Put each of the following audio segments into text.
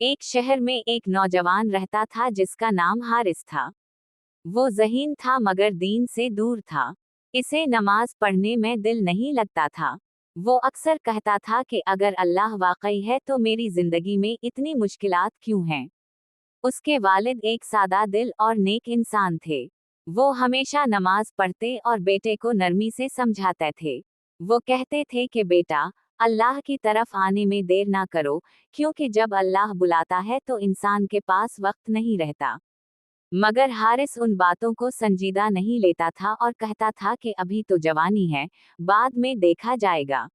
एक शहर में एक नौजवान रहता था जिसका नाम हारिस था। वो ज़हीन था मगर दीन से दूर था। इसे नमाज पढ़ने में दिल नहीं लगता था। वो अक्सर कहता था कि अगर अल्लाह वाकई है तो मेरी जिंदगी में इतनी मुश्किलात क्यों हैं। उसके वालिद एक सादा दिल और नेक इंसान थे। वो हमेशा नमाज पढ़ते और बेटे को नरमी से समझाते थे। वो कहते थे कि बेटा, अल्लाह की तरफ आने में देर ना करो, क्योंकि जब अल्लाह बुलाता है तो इंसान के पास वक्त नहीं रहता। मगर हारिस उन बातों को संजीदा नहीं लेता था और कहता था कि अभी तो जवानी है, बाद में देखा जाएगा।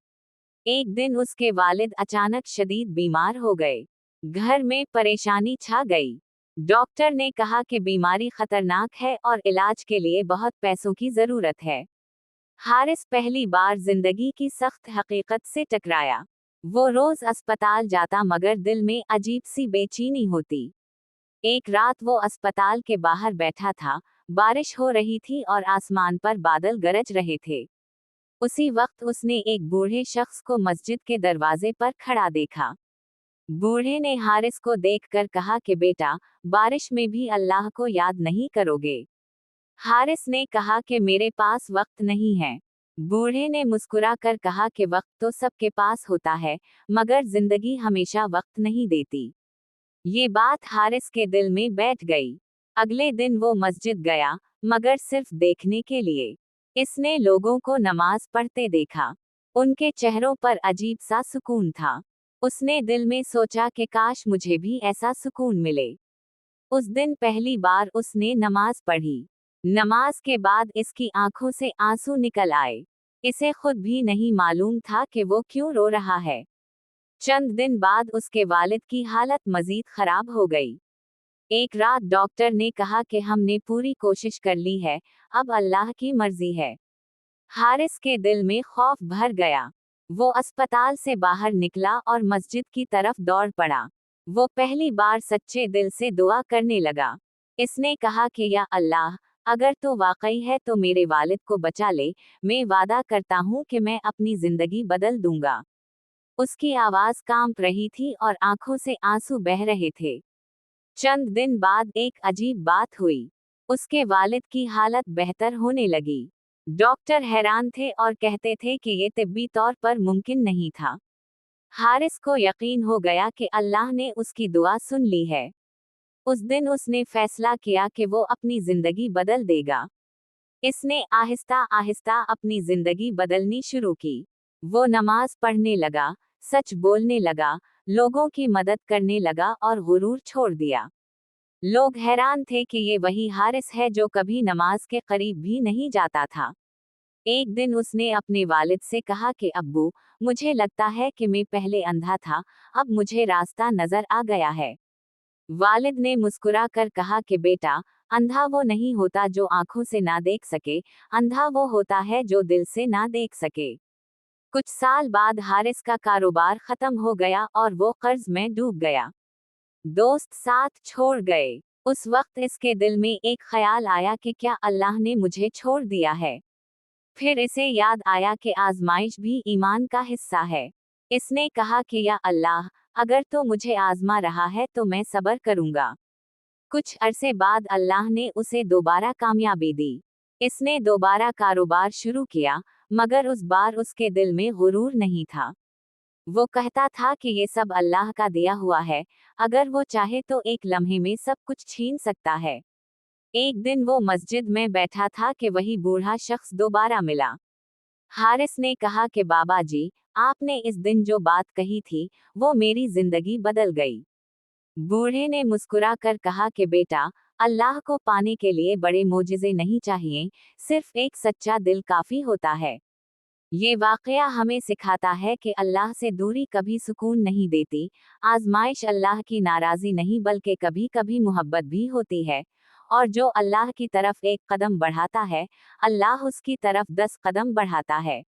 एक दिन उसके वालिद अचानक शदीद बीमार हो गए। घर में परेशानी छा गई। डॉक्टर ने कहा कि बीमारी खतरनाक है और इलाज के लिए बहुत पैसों की जरूरत है। हारिस पहली बार जिंदगी की सख्त हकीकत से टकराया। वो रोज अस्पताल जाता मगर दिल में अजीब सी बेचैनी होती। एक रात वो अस्पताल के बाहर बैठा था। बारिश हो रही थी और आसमान पर बादल गरज रहे थे। उसी वक्त उसने एक बूढ़े शख्स को मस्जिद के दरवाजे पर खड़ा देखा। बूढ़े ने हारिस को देखकर कहा कि बेटा, बारिश में भी अल्लाह को याद नहीं करोगे। हारिस ने कहा कि मेरे पास वक्त नहीं है। बूढ़े ने मुस्कुरा कर कहा कि वक्त तो सबके पास होता है, मगर जिंदगी हमेशा वक्त नहीं देती। ये बात हारिस के दिल में बैठ गई। अगले दिन वो मस्जिद गया, मगर सिर्फ देखने के लिए। इसने लोगों को नमाज पढ़ते देखा। उनके चेहरों पर अजीब सा सुकून था। उसने दिल में सोचा कि काश मुझे भी ऐसा सुकून मिले। उस दिन पहली बार उसने नमाज पढ़ी। नमाज के बाद इसकी आंखों से आंसू निकल आए। इसे खुद भी नहीं मालूम था कि वो क्यों रो रहा है। चंद दिन बाद उसके वालिद की हालत मजीद खराब हो गई। एक रात डॉक्टर ने कहा कि हमने पूरी कोशिश कर ली है, अब अल्लाह की मर्जी है। हारिस के दिल में खौफ भर गया। वो अस्पताल से बाहर निकला और मस्जिद की तरफ दौड़ पड़ा। वो पहली बार सच्चे दिल से दुआ करने लगा। इसने कहा कि या अल्लाह, अगर तो वाकई है तो मेरे वालिद को बचा ले। मैं वादा करता हूँ कि मैं अपनी जिंदगी बदल दूंगा। उसकी आवाज कांप रही थी और आंखों से आंसू बह रहे थे। चंद दिन बाद एक अजीब बात हुई। उसके वालिद की हालत बेहतर होने लगी। डॉक्टर हैरान थे और कहते थे कि ये तिब्बी तौर पर मुमकिन नहीं था। हारिस को यकीन हो गया कि अल्लाह ने उसकी दुआ सुन ली है। उस दिन उसने फैसला किया कि वो अपनी जिंदगी बदल देगा। इसने आहिस्ता आहिस्ता अपनी जिंदगी बदलनी शुरू की। वो नमाज पढ़ने लगा, सच बोलने लगा, लोगों की मदद करने लगा और गुरूर छोड़ दिया। लोग हैरान थे कि ये वही हारिस है जो कभी नमाज के करीब भी नहीं जाता था। एक दिन उसने अपने वालिद से कहा कि अब्बू, मुझे लगता है कि मैं पहले अंधा था, अब मुझे रास्ता नजर आ गया है। वालिद ने मुस्कुरा कर कहा कि बेटा, अंधा वो नहीं होता जो आंखों से ना देख सके, अंधा वो होता है जो दिल से ना देख सके। कुछ साल बाद हारिस का कारोबार खत्म हो गया और वो कर्ज में डूब गया। दोस्त साथ छोड़ गए। उस वक्त इसके दिल में एक ख्याल आया कि क्या अल्लाह ने मुझे छोड़ दिया है। फिर इसे याद आया कि आजमाइश भी ईमान का हिस्सा है। इसने कहा कि या अल्लाह, अगर तो मुझे आजमा रहा है तो मैं सब्र करूंगा। कुछ अरसे बाद अल्लाह ने उसे दोबारा कामयाबी दी। इसने दोबारा कारोबार शुरू किया, मगर उस बार उसके दिल में गुरूर नहीं था। वो कहता था कि ये सब अल्लाह का दिया हुआ है, अगर वो चाहे तो एक लम्हे में सब कुछ छीन सकता है। एक दिन वो मस्जिद में बैठा था कि वही बूढ़ा शख्स दोबारा मिला। हारिस ने कहा कि बाबा जी, आपने इस दिन जो बात कही थी, वो मेरी जिंदगी बदल गई। बूढ़े ने मुस्कुरा कर कहा कि बेटा, अल्लाह को पाने के लिए बड़े मोजिज़े नहीं चाहिए, सिर्फ एक सच्चा दिल काफी होता है। ये वाकया हमें सिखाता है कि अल्लाह से दूरी कभी सुकून नहीं देती। आजमाइश अल्लाह की नाराज़ी नहीं बल्कि कभी कभी मोहब्बत भी होती है। और जो अल्लाह की तरफ एक कदम बढ़ाता है, अल्लाह उसकी तरफ 10 कदम बढ़ाता है।